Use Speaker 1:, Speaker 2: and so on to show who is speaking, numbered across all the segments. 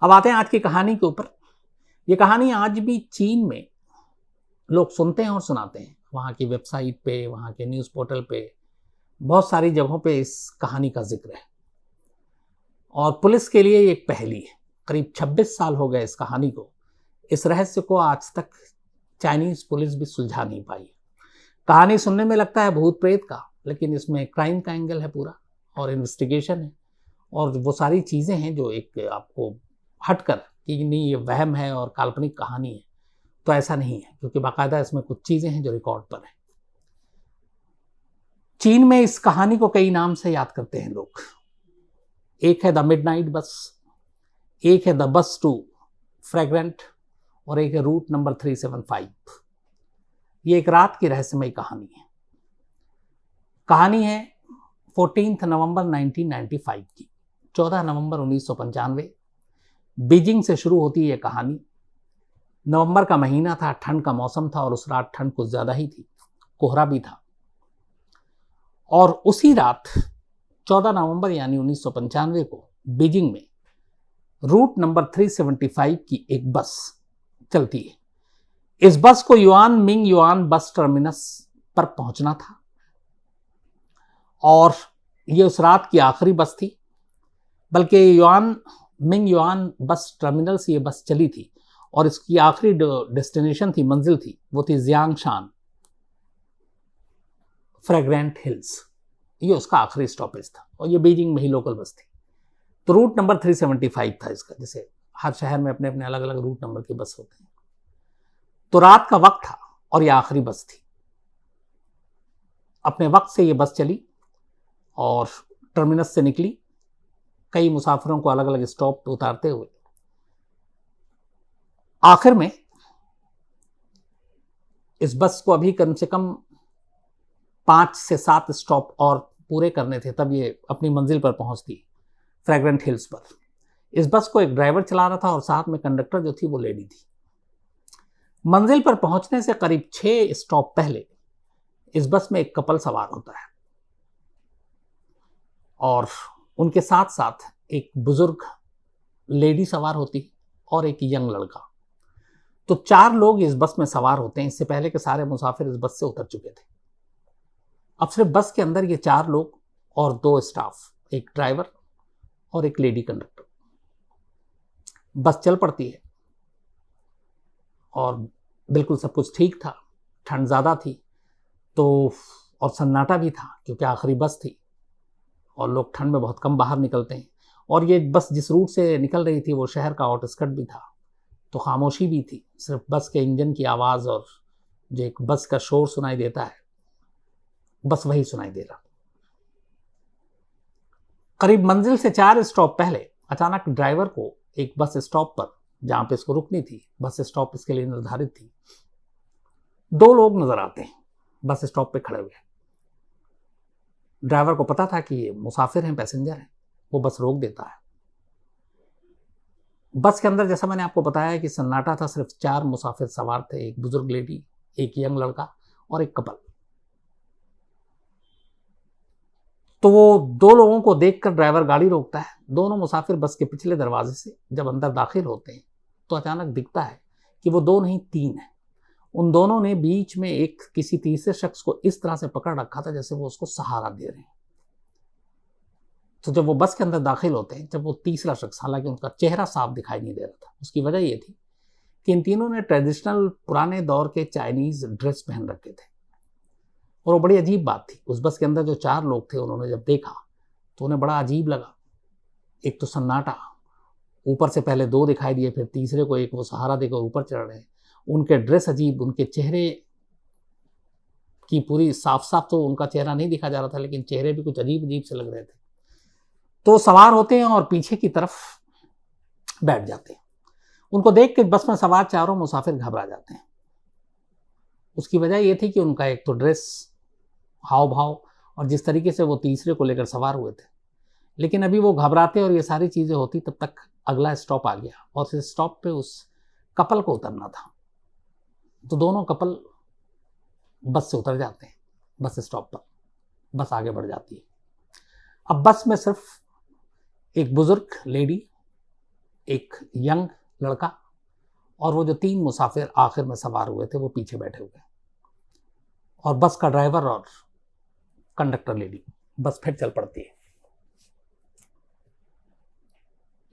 Speaker 1: अब आते हैं आज की कहानी के ऊपर। ये कहानी आज भी चीन में लोग सुनते हैं और सुनाते हैं। वहाँ की वेबसाइट पे, वहाँ के न्यूज़ पोर्टल पे, बहुत सारी जगहों पे इस कहानी का जिक्र है और पुलिस के लिए ये एक पहेली है। करीब 26 साल हो गए इस कहानी को। इस रहस्य को आज तक चाइनीज पुलिस भी सुलझा नहीं पाई। कहानी सुनने में लगता है भूत प्रेत का, लेकिन इसमें क्राइम का एंगल है पूरा और इन्वेस्टिगेशन है और वो सारी चीज़ें हैं जो एक आपको हटकर कि नहीं ये वहम है और काल्पनिक कहानी है, तो ऐसा नहीं है, क्योंकि बाकायदा इसमें कुछ चीज़ें हैं जो रिकॉर्ड पर हैं। चीन में इस कहानी को कई नाम से याद करते हैं लोग। एक है द मिडनाइट बस, एक है द बस टू फ्रेग्रेंट और एक है रूट नंबर 375। ये एक रात की रहस्यमय कहानी है। कहानी है 14 नवंबर 1995 की। 14 नवंबर 1995 बीजिंग से शुरू होती है ये कहानी। नवंबर का महीना था, ठंड का मौसम था और उस रात ठंड कुछ ज़्यादा ही थी, कोहरा भी था। और उसी रात 14 नवंबर यानी 1995 को बीजिंग में रूट नंबर 375 की एक बस चलती है। इस बस को yuan Ming yuan bus terminus पर पहुंचना था और ये उस रात की आखिरी बस थी। बल्कि yuan Ming yuan bus terminal से ये बस चली थी और इसकी आखिरी डेस्टिनेशन थी, मंजिल थी, वो थी जियांगशान फ्रेग्रेंट हिल्स। ये उसका आखिरी स्टॉपेज था और ये बीजिंग में ही लोकल बस थी। तो रूट नंबर 375 था इसका। जैसे हर शहर में अपने अपने अलग अलग रूट नंबर की बस होते हैं। तो रात का वक्त था और ये आखिरी बस थी। अपने वक्त से ये बस चली और टर्मिनस से निकली, कई मुसाफिरों को अलग अलग स्टॉप पर उतारते हुए आखिर में इस बस को अभी कम से कम 5 से 7 स्टॉप और पूरे करने थे, तब ये अपनी मंजिल पर पहुंचती, फ्रेग्रेंट हिल्स पर। इस बस को एक ड्राइवर चला रहा था और साथ में कंडक्टर जो थी वो लेडी थी। मंजिल पर पहुंचने से करीब 6 स्टॉप पहले इस बस में एक कपल सवार होता है और उनके साथ साथ एक बुजुर्ग लेडी सवार होती और एक यंग लड़का। तो 4 लोग इस बस में सवार होते हैं। इससे पहले के सारे मुसाफिर इस बस से उतर चुके थे। अब सिर्फ बस के अंदर ये 4 लोग और 2 स्टाफ, एक ड्राइवर और एक लेडी कंडक्टर। बस चल पड़ती है और बिल्कुल सब कुछ ठीक था। ठंड ज़्यादा थी तो और सन्नाटा भी था क्योंकि आखिरी बस थी और लोग ठंड में बहुत कम बाहर निकलते हैं। और ये बस जिस रूट से निकल रही थी वो शहर का आउटस्कर्ट भी था, तो खामोशी भी थी। सिर्फ बस के इंजन की आवाज़ और जो एक बस का शोर सुनाई देता है, बस वही सुनाई दे रहा। करीब मंजिल से 4 स्टॉप पहले अचानक ड्राइवर को एक बस स्टॉप पर, जहां पे इसको रुकनी थी, बस स्टॉप इसके लिए निर्धारित थी, 2 लोग नजर आते हैं बस स्टॉप पे खड़े हुए। ड्राइवर को पता था कि ये मुसाफिर हैं, पैसेंजर हैं। वो बस रोक देता है। बस के अंदर जैसा मैंने आपको बताया कि सन्नाटा था, सिर्फ 4 मुसाफिर सवार थे, एक बुजुर्ग लेडी, एक यंग लड़का और एक कपल। तो वो 2 लोगों को देखकर ड्राइवर गाड़ी रोकता है। दोनों मुसाफिर बस के पिछले दरवाजे से जब अंदर दाखिल होते हैं तो अचानक दिखता है कि वो 2 नहीं 3 हैं। उन दोनों ने बीच में एक किसी तीसरे शख्स को इस तरह से पकड़ रखा था जैसे वो उसको सहारा दे रहे हैं। तो जब वो बस के अंदर दाखिल होते हैं, जब वो तीसरा शख्स, हालांकि उनका चेहरा साफ दिखाई नहीं दे रहा था, उसकी वजह ये थी कि इन तीनों ने ट्रेडिशनल पुराने दौर के चाइनीज ड्रेस पहन रखे थे। और वो बड़ी अजीब बात थी, उस बस के अंदर जो 4 लोग थे उन्होंने जब देखा तो उन्हें बड़ा अजीब लगा। एक तो सन्नाटा, ऊपर से पहले 2 दिखाई दिए, फिर तीसरे को एक वो सहारा देकर ऊपर चढ़ रहे हैं। उनके ड्रेस अजीब, उनके चेहरे की पूरी साफ साफ तो उनका चेहरा नहीं दिखा जा रहा था, लेकिन चेहरे भी कुछ अजीब अजीब से लग रहे थे। तो सवार होते हैं और पीछे की तरफ बैठ जाते हैं। उनको देख के बस में सवार 4 मुसाफिर घबरा जाते हैं। उसकी वजह यह थी कि उनका एक तो ड्रेस, हाव भाव और जिस तरीके से वो तीसरे को लेकर सवार हुए थे। लेकिन अभी वो घबराते और ये सारी चीज़ें होती, तब तक अगला स्टॉप आ गया और इस स्टॉप पे उस कपल को उतरना था। तो दोनों कपल बस से उतर जाते हैं। बस स्टॉप पर बस आगे बढ़ जाती है। अब बस में सिर्फ एक बुजुर्ग लेडी एक यंग लड़का और वो जो 3 मुसाफिर आखिर में सवार हुए थे वो पीछे बैठे हुए, और बस का ड्राइवर और कंडक्टर लेडी। बस फिर चल पड़ती है,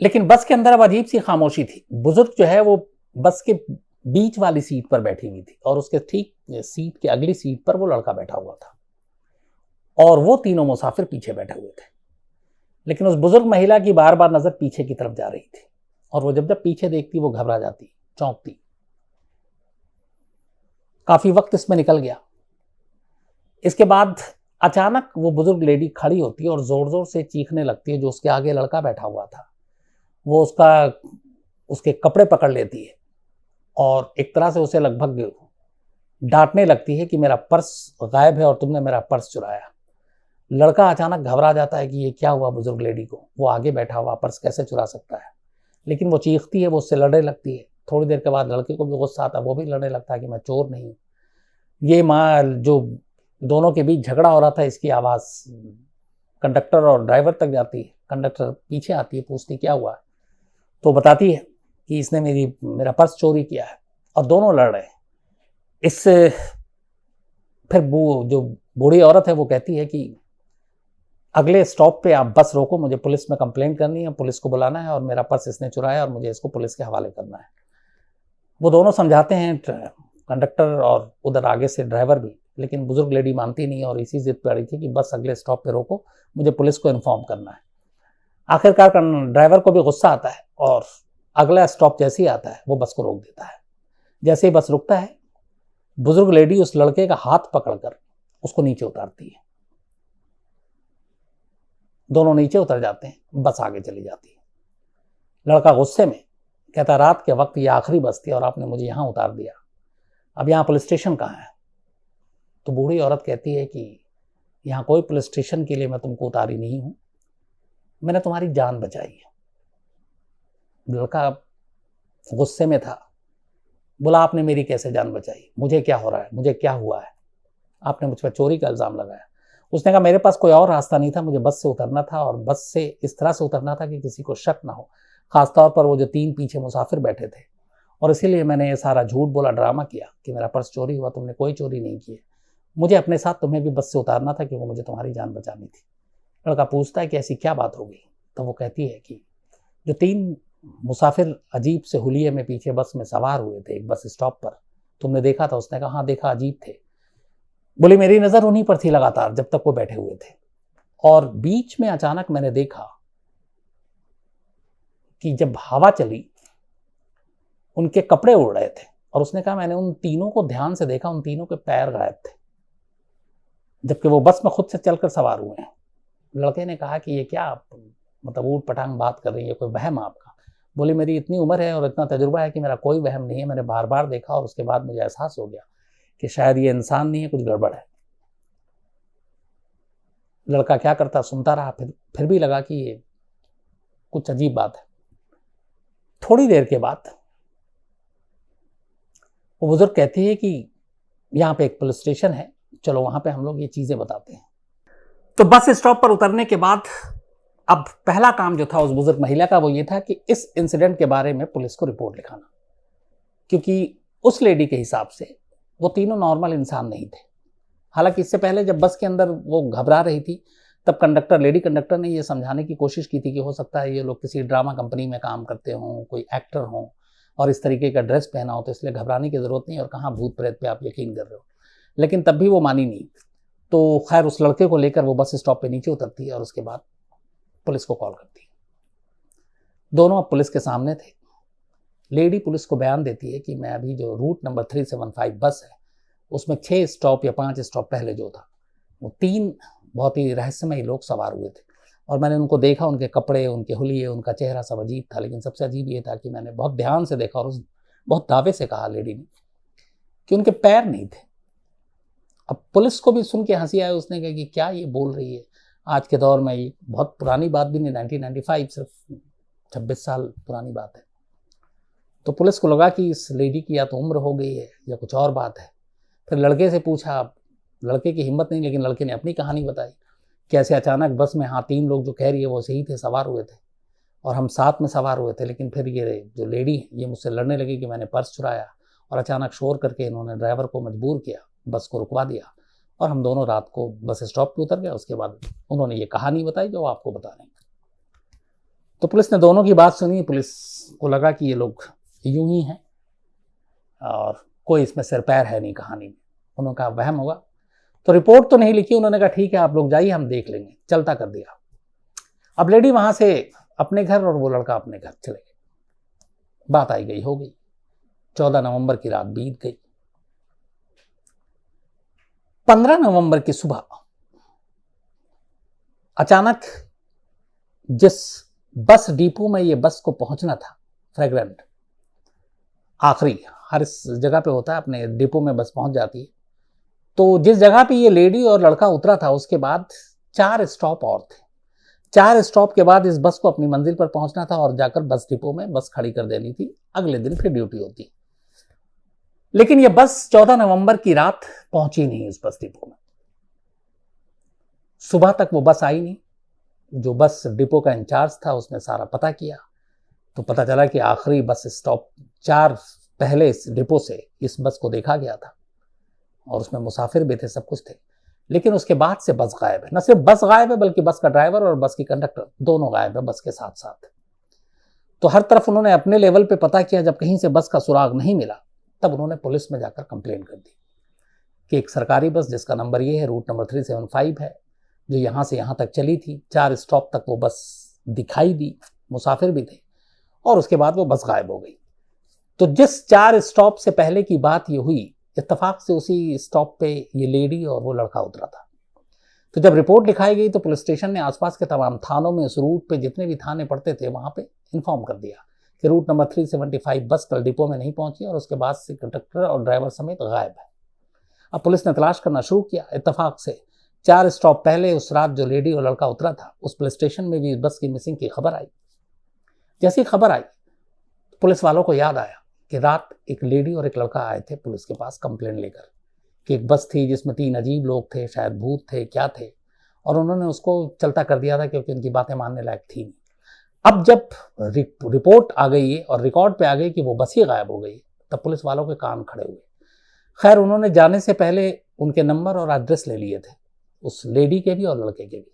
Speaker 1: लेकिन बस के अंदर अब अजीब सी खामोशी थी। बुजुर्ग जो है वो बस के बीच वाली सीट पर बैठी हुई थी और उसके ठीक सीट के अगली सीट पर वो लड़का बैठा हुआ था, और वो तीनों मुसाफिर पीछे बैठे हुए थे। लेकिन उस बुजुर्ग महिला की बार बार नजर पीछे की तरफ जा रही थी, और वो जब जब पीछे देखती वो घबरा जाती, चौंकती। काफी वक्त इसमें निकल गया। इसके बाद अचानक वो बुजुर्ग लेडी खड़ी होती है और जोर जोर से चीखने लगती है। जो उसके आगे लड़का बैठा हुआ था वो उसके कपड़े पकड़ लेती है और एक तरह से उसे लगभग डांटने लगती है कि मेरा पर्स गायब है और तुमने मेरा पर्स चुराया। लड़का अचानक घबरा जाता है कि ये क्या हुआ बुजुर्ग लेडी को, वो आगे बैठा हुआ पर्स कैसे चुरा सकता है। लेकिन वो चीखती है, वो उससे लड़ने लगती है। थोड़ी देर के बाद लड़के को भी गुस्सा आता है, वो भी लड़ने लगता है कि मैं चोर नहीं। ये माँ जो दोनों के बीच झगड़ा हो रहा था, इसकी आवाज़ कंडक्टर और ड्राइवर तक जाती है। कंडक्टर पीछे आती है, पूछती क्या हुआ, तो बताती है कि इसने मेरा पर्स चोरी किया है, और दोनों लड़ रहे हैं। इससे फिर वो जो बूढ़ी औरत है वो कहती है कि अगले स्टॉप पे आप बस रोको, मुझे पुलिस में कंप्लेंट करनी है, पुलिस को बुलाना है, और मेरा पर्स इसने चुराया और मुझे इसको पुलिस के हवाले करना है। वो दोनों समझाते हैं, कंडक्टर और उधर आगे से ड्राइवर भी, लेकिन बुजुर्ग लेडी मानती नहीं और इसी जिद पर अड़ी थी कि बस अगले स्टॉप पे रोको, मुझे पुलिस को इन्फॉर्म करना है। आखिरकार ड्राइवर को भी गुस्सा आता है और अगला स्टॉप जैसे ही आता है वो बस को रोक देता है। जैसे ही बस रुकता है, बुजुर्ग लेडी उस लड़के का हाथ पकड़कर उसको नीचे उतारती है। दोनों नीचे उतर जाते हैं, बस आगे चली जाती है। लड़का गुस्से में कहता, रात के वक्त ये आखिरी बस थी और आपने मुझे यहां उतार दिया, अब यहाँ पुलिस स्टेशन कहाँ है? तो बूढ़ी औरत कहती है कि यहाँ कोई पुलिस स्टेशन के लिए मैं तुमको उतारी नहीं हूं, मैंने तुम्हारी जान बचाई है। लड़का गुस्से में था, बोला आपने मेरी कैसे जान बचाई, मुझे क्या हो रहा है, मुझे क्या हुआ है, आपने मुझ पर चोरी का इल्जाम लगाया। उसने कहा मेरे पास कोई और रास्ता नहीं था, मुझे बस से उतरना था, और बस से इस तरह से उतरना था कि किसी को शक ना हो, खासतौर पर वो जो 3 पीछे मुसाफिर बैठे थे, और इसीलिए मैंने ये सारा झूठ बोला, ड्रामा किया कि मेरा पर्स चोरी हुआ। तुमने कोई चोरी नहीं की है, मुझे अपने साथ तुम्हें भी बस से उतारना था क्योंकि मुझे तुम्हारी जान बचानी थी। लड़का पूछता है कि ऐसी क्या बात हो गई? तो वो कहती है कि जो 3 मुसाफिर अजीब से हुलिये में पीछे बस में सवार हुए थे एक बस स्टॉप पर, तुमने देखा था? उसने कहा हाँ देखा, अजीब थे। बोली मेरी नजर उन्हीं पर थी लगातार जब तक वो बैठे हुए थे, और बीच में अचानक मैंने देखा कि जब हवा चली उनके कपड़े उड़ रहे थे, और उसने कहा मैंने उन तीनों को ध्यान से देखा, उन तीनों के पैर गायब थे, जबकि वो बस में खुद से चलकर सवार हुए हैं। लड़के ने कहा कि ये क्या मतलब ऊट पटांग बात कर रही है, कोई वहम आपका? बोली मेरी इतनी उम्र है और इतना तजुर्बा है कि मेरा कोई वहम नहीं है, मैंने बार बार देखा और उसके बाद मुझे एहसास हो गया कि शायद ये इंसान नहीं है, कुछ गड़बड़ है। लड़का क्या करता, सुनता रहा, फिर भी लगा कि ये कुछ अजीब बात है। थोड़ी देर के बाद वो बुजुर्ग कहती है कि यहाँ पे एक पुलिस स्टेशन है, चलो वहां पे हम लोग ये चीजें बताते हैं। तो बस स्टॉप पर उतरने के बाद अब पहला काम जो था उस बुजुर्ग महिला का वो ये था कि इस इंसिडेंट के बारे में पुलिस को रिपोर्ट लिखाना, क्योंकि उस लेडी के हिसाब से वो तीनों नॉर्मल इंसान नहीं थे। हालांकि इससे पहले जब बस के अंदर वो घबरा रही थी तब लेडी कंडक्टर ने ये समझाने की कोशिश की थी कि हो सकता है ये लोग किसी ड्रामा कंपनी में काम करते हों, कोई एक्टर हों और इस तरीके का ड्रेस पहना हो, तो इसलिए घबराने की जरूरत नहीं, और कहाँ भूत प्रेत पे आप यकीन कर रहे हो। लेकिन तब भी वो मानी नहीं। तो खैर उस लड़के को लेकर वो बस स्टॉप पे नीचे उतरती है और उसके बाद पुलिस को कॉल करती है। दोनों अब पुलिस के सामने थे। लेडी पुलिस को बयान देती है कि मैं अभी जो रूट नंबर 375 बस है उसमें 6 स्टॉप या 5 स्टॉप पहले जो था वो 3 बहुत ही रहस्यमयी लोग सवार हुए थे, और मैंने उनको देखा, उनके कपड़े, उनके हुलिये, उनका चेहरा सब अजीब था। लेकिन सबसे अजीब ये था कि मैंने बहुत ध्यान से देखा, और बहुत दावे से कहा लेडी ने कि उनके पैर नहीं थे। अब पुलिस को भी सुन के हंसी आई। उसने कहा कि क्या ये बोल रही है, आज के दौर में ये बहुत पुरानी बात भी नहीं, 1995, सिर्फ 26 साल पुरानी बात है। तो पुलिस को लगा कि इस लेडी की या तो उम्र हो गई है या कुछ और बात है। फिर लड़के से पूछा, लड़के की हिम्मत नहीं, लेकिन लड़के ने अपनी कहानी बताई, कैसे अचानक बस में 3 लोग जो कह रही है वो सही थे, सवार हुए थे। और हम साथ में सवार हुए थे। लेकिन फिर ये जो लेडी है ये मुझसे लड़ने लगी कि मैंने पर्स चुराया, और अचानक शोर करके इन्होंने ड्राइवर को मजबूर किया, बस को रुकवा दिया, और हम दोनों रात को बस स्टॉप पे उतर गए। उसके बाद उन्होंने ये कहानी बताई जो आपको बता रहे हैं। तो पुलिस ने दोनों की बात सुनी। पुलिस को लगा कि ये लोग यूं ही हैं और कोई इसमें सिर पैर है नहीं कहानी में। उन्होंने कहा वहम होगा। तो रिपोर्ट तो नहीं लिखी। उन्होंने कहा ठीक है आप लोग जाइए, हम देख लेंगे। चलता कर दिया। अब लेडी वहां से अपने घर और वो लड़का अपने घर चले गए। बात आई गई हो गई। 14 नवंबर की रात बीत गई। 15 नवंबर की सुबह अचानक जिस बस डिपो में ये बस को पहुंचना था, फ्रेग्रेंट आखिरी हर इस जगह पे होता है, अपने डिपो में बस पहुंच जाती है। तो जिस जगह पे ये लेडी और लड़का उतरा था उसके बाद 4 स्टॉप और थे। 4 स्टॉप के बाद इस बस को अपनी मंजिल पर पहुंचना था और जाकर बस डिपो में बस खड़ी कर देनी थी। अगले दिन फिर ड्यूटी होती। लेकिन यह बस 14 नवंबर की रात पहुंची नहीं उस बस डिपो में। सुबह तक वो बस आई नहीं। जो बस डिपो का इंचार्ज था उसने सारा पता किया तो पता चला कि आखिरी बस स्टॉप 4 पहले इस डिपो से इस बस को देखा गया था और उसमें मुसाफिर भी थे, सब कुछ थे। लेकिन उसके बाद से बस गायब है। न सिर्फ बस गायब है बल्कि बस का ड्राइवर और बस की कंडक्टर दोनों गायब है बस के साथ साथ। तो हर तरफ उन्होंने अपने लेवल पे पता किया। जब कहीं से बस का सुराग नहीं मिला तब उन्होंने पुलिस में जाकर कंप्लेंट कर दी कि एक सरकारी बस जिसका नंबर ये है, रूट नंबर 375 है, जो यहाँ से यहाँ तक चली थी, 4 स्टॉप तक वो बस दिखाई दी, मुसाफिर भी थे, और उसके बाद वो बस गायब हो गई। तो जिस 4 स्टॉप से पहले की बात ये हुई, इत्तेफाक से उसी स्टॉप पे ये लेडी और वो लड़का उतरा था। तो जब रिपोर्ट लिखाई गई तो पुलिस स्टेशन ने आसपास के तमाम थानों में उस रूट पे जितने भी थाने पड़ते थे वहां पे इन्फॉर्म कर दिया कि रूट नंबर 375 बस कल डिपो में नहीं पहुंची और उसके बाद से कंडक्टर और ड्राइवर समेत गायब है। अब पुलिस ने तलाश करना शुरू किया। इत्तेफाक से 4 स्टॉप पहले उस रात जो लेडी और लड़का उतरा था उस पुलिस स्टेशन में भी बस की मिसिंग की खबर आई। जैसी खबर आई पुलिस वालों को याद आया कि रात एक लेडी और एक लड़का आए थे पुलिस के पास कंप्लेंट लेकर कि एक बस थी जिसमें 3 अजीब लोग थे, शायद भूत थे, क्या थे, और उन्होंने उसको चलता कर दिया था क्योंकि उनकी बातें मानने लायक थी नहीं। अब जब रिपोर्ट आ गई है और रिकॉर्ड पे आ गई कि वो बस ही गायब हो गई तब पुलिस वालों के कान खड़े हुए। खैर उन्होंने जाने से पहले उनके नंबर और एड्रेस ले लिए थे, उस लेडी के भी और लड़के के भी।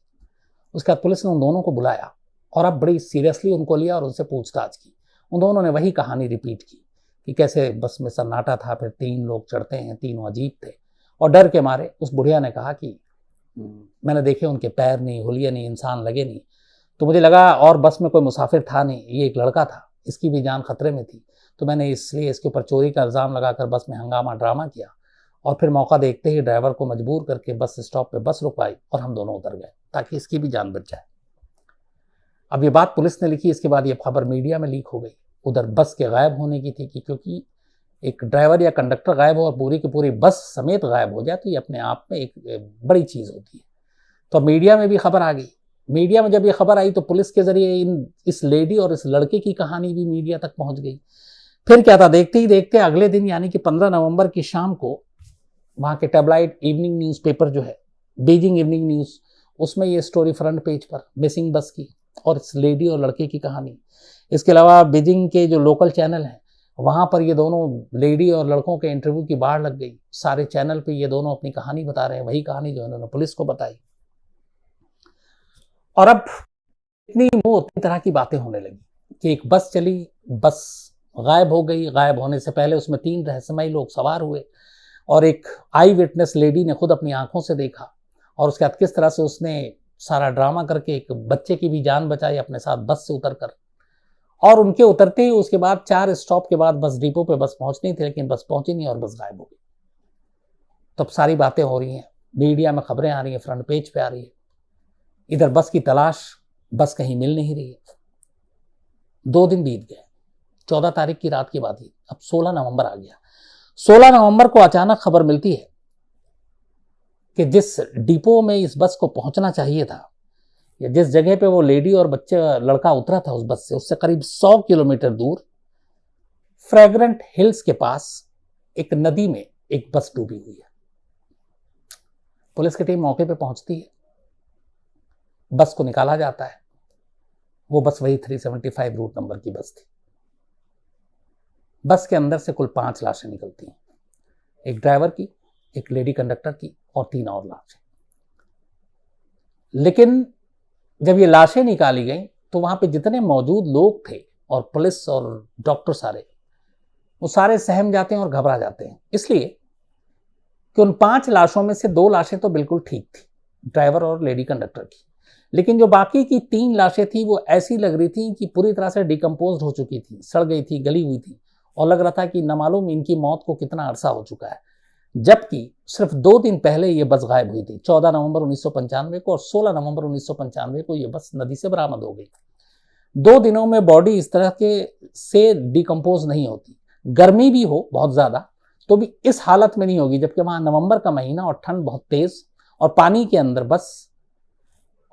Speaker 1: उसके बाद पुलिस ने उन दोनों को बुलाया और अब बड़ी सीरियसली उनको लिया और उनसे पूछताछ की। उन दोनों ने वही कहानी रिपीट की कि कैसे बस में सन्नाटा था, फिर 3 लोग चढ़ते हैं, तीनों अजीब थे, और डर के मारे उस बुढ़िया ने कहा कि मैंने देखे उनके पैर नहीं, हुलिया नहीं, इंसान लगे नहीं, तो मुझे लगा और बस में कोई मुसाफिर था नहीं, ये एक लड़का था, इसकी भी जान खतरे में थी, तो मैंने इसलिए इसके ऊपर चोरी का इल्ज़ाम लगाकर बस में हंगामा ड्रामा किया और फिर मौका देखते ही ड्राइवर को मजबूर करके बस स्टॉप पे बस रुकवाई और हम दोनों उतर गए ताकि इसकी भी जान बच जाए। अब ये बात पुलिस ने लिखी, इसके बाद ये खबर मीडिया में लीक हो गई। उधर बस के गायब होने की थी कि क्योंकि एक ड्राइवर या कंडक्टर गायब हो और पूरी की पूरी बस समेत गायब हो जाए तो ये अपने आप में एक बड़ी चीज़ होती है। तो मीडिया में भी खबर आ गई। मीडिया में जब ये खबर आई तो पुलिस के जरिए इस लेडी और इस लड़के की कहानी भी मीडिया तक पहुंच गई। फिर क्या था, देखते ही देखते अगले दिन यानी कि 15 नवंबर की शाम को वहाँ के टैबलॉइड इवनिंग न्यूज़पेपर जो है बीजिंग इवनिंग न्यूज़, उसमें ये स्टोरी फ्रंट पेज पर मिसिंग बस की और इस लेडी और लड़के की कहानी। इसके अलावा बीजिंग के जो लोकल चैनल हैं वहाँ पर ये दोनों लेडी और लड़कों के इंटरव्यू की बाढ़ लग गई। सारे चैनल पे ये दोनों अपनी कहानी बता रहे हैं, वही कहानी जो इन्होंने पुलिस को बताई। और अब इतनी वो उतनी तरह की बातें होने लगी कि एक बस चली, बस गायब हो गई। गायब होने से पहले उसमें 3 रहस्यमयी लोग सवार हुए और एक आई विटनेस लेडी ने खुद अपनी आंखों से देखा और उसके बाद किस तरह से उसने सारा ड्रामा करके एक बच्चे की भी जान बचाई अपने साथ बस से उतरकर। और उनके उतरते ही उसके बाद 4 स्टॉप के बाद बस डिपो पे बस पहुंचनी थी, लेकिन बस पहुंची नहीं और बस गायब हो गई। तब सारी बातें हो रही हैं, मीडिया में खबरें आ रही हैं, फ्रंट पेज पे आ रही है। इधर बस की तलाश, बस कहीं मिल नहीं रही है। 2 दिन बीत गए। 14 तारीख की रात की बात थी, अब 16 नवंबर आ गया। 16 नवंबर को अचानक खबर मिलती है कि जिस डिपो में इस बस को पहुंचना चाहिए था या जिस जगह पे वो लेडी और बच्चे लड़का उतरा था उस बस से, उससे करीब 100 किलोमीटर दूर फ्रेग्रेंट हिल्स के पास एक नदी में एक बस डूबी हुई है। पुलिस की टीम मौके पे पहुंचती है, बस को निकाला जाता है वो बस वही 375 रूट नंबर की बस थी। बस के अंदर से कुल 5 लाशें निकलती हैं, एक ड्राइवर की, एक लेडी कंडक्टर की और 3 और लाशें। लेकिन जब ये लाशें निकाली गई तो वहां पे जितने मौजूद लोग थे और पुलिस और डॉक्टर सारे, वो सारे सहम जाते हैं और घबरा जाते हैं, इसलिए कि उन 5 लाशों में से 2 लाशें तो बिल्कुल ठीक थी, ड्राइवर और लेडी कंडक्टर की, लेकिन जो बाकी की 3 लाशें थी वो ऐसी लग रही थी कि पूरी तरह से डिकम्पोज हो चुकी थी, सड़ गई थी, गली हुई थी, और लग रहा था कि न मालूम इनकी मौत को कितना अरसा हो चुका है। जबकि सिर्फ 2 दिन पहले ये बस गायब हुई थी, 14 नवंबर 1995 को, और 16 नवंबर 1995 को ये बस नदी से बरामद हो गई। 2 दिनों में बॉडी इस तरह के से डिकम्पोज नहीं होती, गर्मी भी हो बहुत ज्यादा तो भी इस हालत में नहीं होगी, जबकि वहां नवंबर का महीना और ठंड बहुत तेज और पानी के अंदर बस,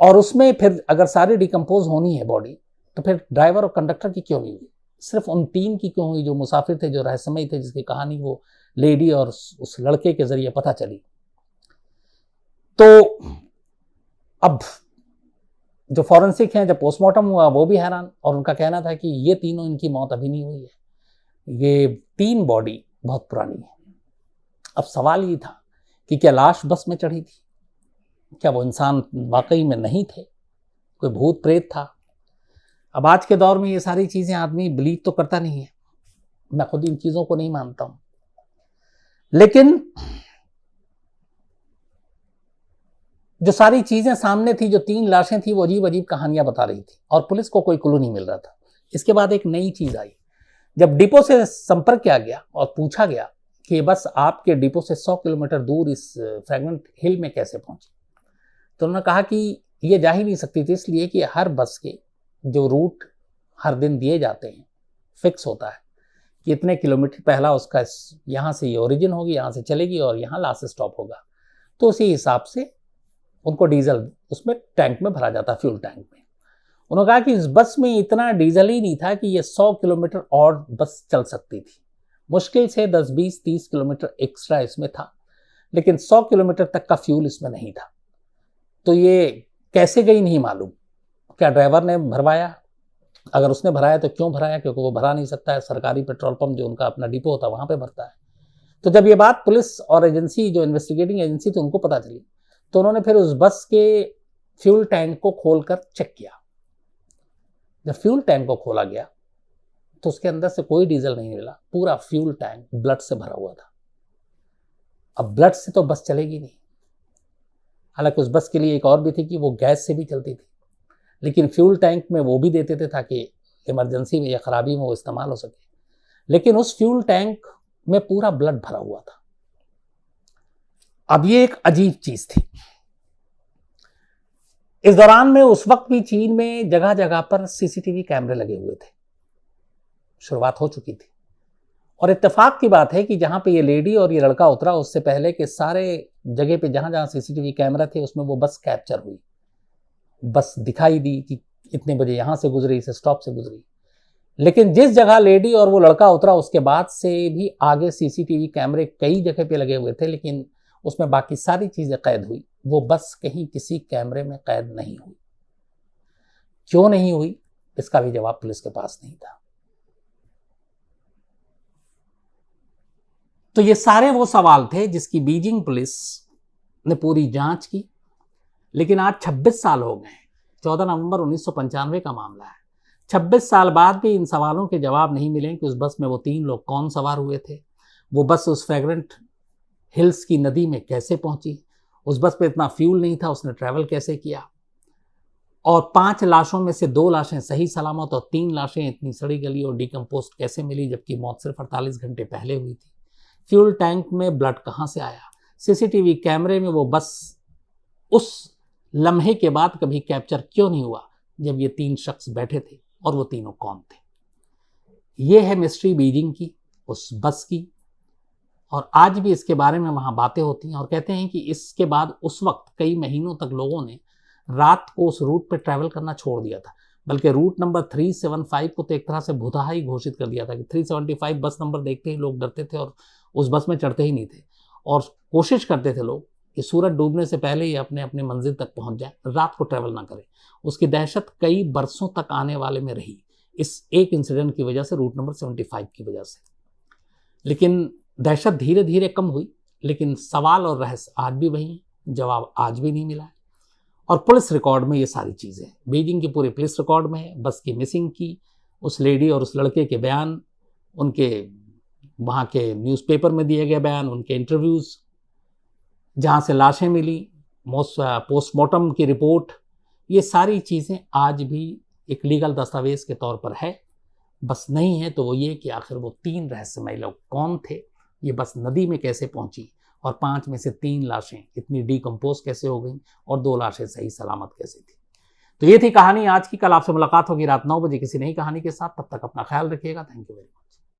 Speaker 1: और उसमें फिर अगर सारी डिकम्पोज होनी है बॉडी तो फिर ड्राइवर और कंडक्टर की क्यों नहीं हुई, सिर्फ उन 3 की क्यों हुई जो मुसाफिर थे, जो रहस्यमयी थे, जिसकी कहानी वो लेडी और उस लड़के के जरिए पता चली। तो अब जो फॉरेंसिक हैं, जब पोस्टमार्टम हुआ वो भी हैरान, और उनका कहना था कि ये तीनों, इनकी मौत अभी नहीं हुई है, ये 3 बॉडी बहुत पुरानी है। अब सवाल ये था कि क्या लाश बस में चढ़ी थी, क्या वो इंसान वाकई में नहीं थे, कोई भूत प्रेत था। अब आज के दौर में ये सारी चीजें आदमी बिलीव तो करता नहीं है, मैं खुद इन चीजों को नहीं मानता हूं, लेकिन जो सारी चीजें सामने थी, जो 3 लाशें थी, वो अजीब अजीब कहानियां बता रही थी और पुलिस को कोई क्लू नहीं मिल रहा था। इसके बाद एक नई चीज आई, जब डिपो से संपर्क किया गया और पूछा गया कि बस आपके डिपो से 100 किलोमीटर दूर इस फ्रैगमेंट हिल में कैसे पहुंची, तो उन्होंने कहा कि ये जा ही नहीं सकती थी, इसलिए कि हर बस के जो रूट हर दिन दिए जाते हैं फिक्स होता है कि इतने किलोमीटर पहला उसका यहाँ से ये ओरिजिन होगी, यहाँ से चलेगी और यहाँ लास्ट स्टॉप होगा। तो उसी हिसाब से उनको डीजल उसमें टैंक में भरा जाता, फ्यूल टैंक में। उन्होंने कहा कि इस बस में इतना डीजल ही नहीं था कि ये 100 किलोमीटर और बस चल सकती थी, मुश्किल से 10, 20, 30 किलोमीटर एक्स्ट्रा इसमें था, लेकिन 100 किलोमीटर तक का फ्यूल इसमें नहीं था। तो ये कैसे गई नहीं मालूम, क्या ड्राइवर ने भरवाया, अगर उसने भराया तो क्यों भराया, क्योंकि वो भरा नहीं सकता है, सरकारी पेट्रोल पंप जो उनका अपना डिपो होता है वहां पे भरता है। तो जब ये बात पुलिस और एजेंसी, जो इन्वेस्टिगेटिंग एजेंसी थी, उनको पता चली, तो उन्होंने फिर उस बस के फ्यूल टैंक को खोलकर चेक किया। जब फ्यूल टैंक को खोला गया तो उसके अंदर से कोई डीजल नहीं मिला, पूरा फ्यूल टैंक ब्लड से भरा हुआ था। अब ब्लड से तो बस चलेगी नहीं, हालांकि उस बस के लिए एक और भी थी कि वो गैस से भी चलती थी, लेकिन फ्यूल टैंक में वो भी देते थे ताकि इमरजेंसी में या खराबी में वो इस्तेमाल हो सके, लेकिन उस फ्यूल टैंक में पूरा ब्लड भरा हुआ था। अब ये एक अजीब चीज थी। इस दौरान में उस वक्त भी चीन में जगह जगह पर सीसीटीवी कैमरे लगे हुए थे, शुरुआत हो चुकी थी, और इत्तेफाक की बात है कि जहां पे ये लेडी और ये लड़का उतरा, उससे पहले के सारे जगह पे जहां जहां सीसीटीवी कैमरा थे उसमें वो बस कैप्चर हुई, बस दिखाई दी कि इतने बजे यहां से गुजरी, इस स्टॉप से गुजरी। लेकिन जिस जगह लेडी और वो लड़का उतरा उसके बाद से भी आगे सीसीटीवी कैमरे कई जगह पे लगे हुए थे, लेकिन उसमें बाकी सारी चीजें कैद हुई, वो बस कहीं किसी कैमरे में कैद नहीं हुई। क्यों नहीं हुई, इसका भी जवाब पुलिस के पास नहीं था। तो ये सारे वो सवाल थे जिसकी बीजिंग पुलिस ने पूरी जांच की, लेकिन आज 26 साल हो गए, 14 नवंबर 1995 का मामला है। 26 साल बाद भी इन सवालों के जवाब नहीं मिले कि उस बस में वो 3 लोग कौन सवार हुए थे, वो बस उस फ्रैग्रेंट हिल्स की नदी में कैसे पहुंची, उस बस पे इतना फ्यूल नहीं था, उसने ट्रैवल कैसे किया, और 5 लाशों में से 2 लाशें सही सलामत और 3 लाशें इतनी सड़ी गली और डिकम्पोस्ट कैसे मिली, जबकि मौत सिर्फ 48 घंटे पहले हुई थी। फ्यूल टैंक में ब्लड कहां से आया, सीसीटीवी कैमरे में वो बस उस लम्हे के बाद कभी कैप्चर क्यों नहीं हुआ जब ये 3 शख्स बैठे थे, और वो तीनों कौन थे। ये है मिस्ट्री बीजिंग की, उस बस की, और आज भी इसके बारे में वहां बातें होती हैं, और कहते हैं कि इसके बाद उस वक्त कई महीनों तक लोगों ने रात को उस रूट पर ट्रैवल करना छोड़ दिया था, बल्कि रूट नंबर 375 को तो एक तरह से भुतहा ही घोषित कर दिया था कि 375 बस नंबर देखते ही लोग डरते थे और उस बस में चढ़ते ही नहीं थे, और कोशिश करते थे लोग कि सूरज डूबने से पहले ही अपने अपने मंजिल तक पहुंच जाए, रात को ट्रैवल ना करें। उसकी दहशत कई बरसों तक आने वाले में रही, इस एक इंसिडेंट की वजह से, रूट नंबर 75 की वजह से। लेकिन दहशत धीरे धीरे कम हुई, लेकिन सवाल और रहस्य आज भी वही है, जवाब आज भी नहीं मिला है। और पुलिस रिकॉर्ड में ये सारी चीज़ें, बीजिंग की पूरी पुलिस रिकॉर्ड में है। बस की मिसिंग की, उस लेडी और उस लड़के के बयान, उनके वहाँ के न्यूज़पेपर में दिए गए बयान, उनके इंटरव्यूज़, जहाँ से लाशें मिली, पोस्टमार्टम की रिपोर्ट, ये सारी चीज़ें आज भी एक लीगल दस्तावेज के तौर पर है। बस नहीं है तो वो ये कि आखिर वो 3 रहस्यमय लोग कौन थे, ये बस नदी में कैसे पहुंची, और 5 में से 3 लाशें इतनी डिकम्पोज कैसे हो गई, और 2 लाशें सही सलामत कैसे थी। तो ये थी कहानी आज की। कल आपसे मुलाकात होगी रात 9 बजे किसी नई कहानी के साथ। तब तक अपना ख्याल रखिएगा। Thank you very much.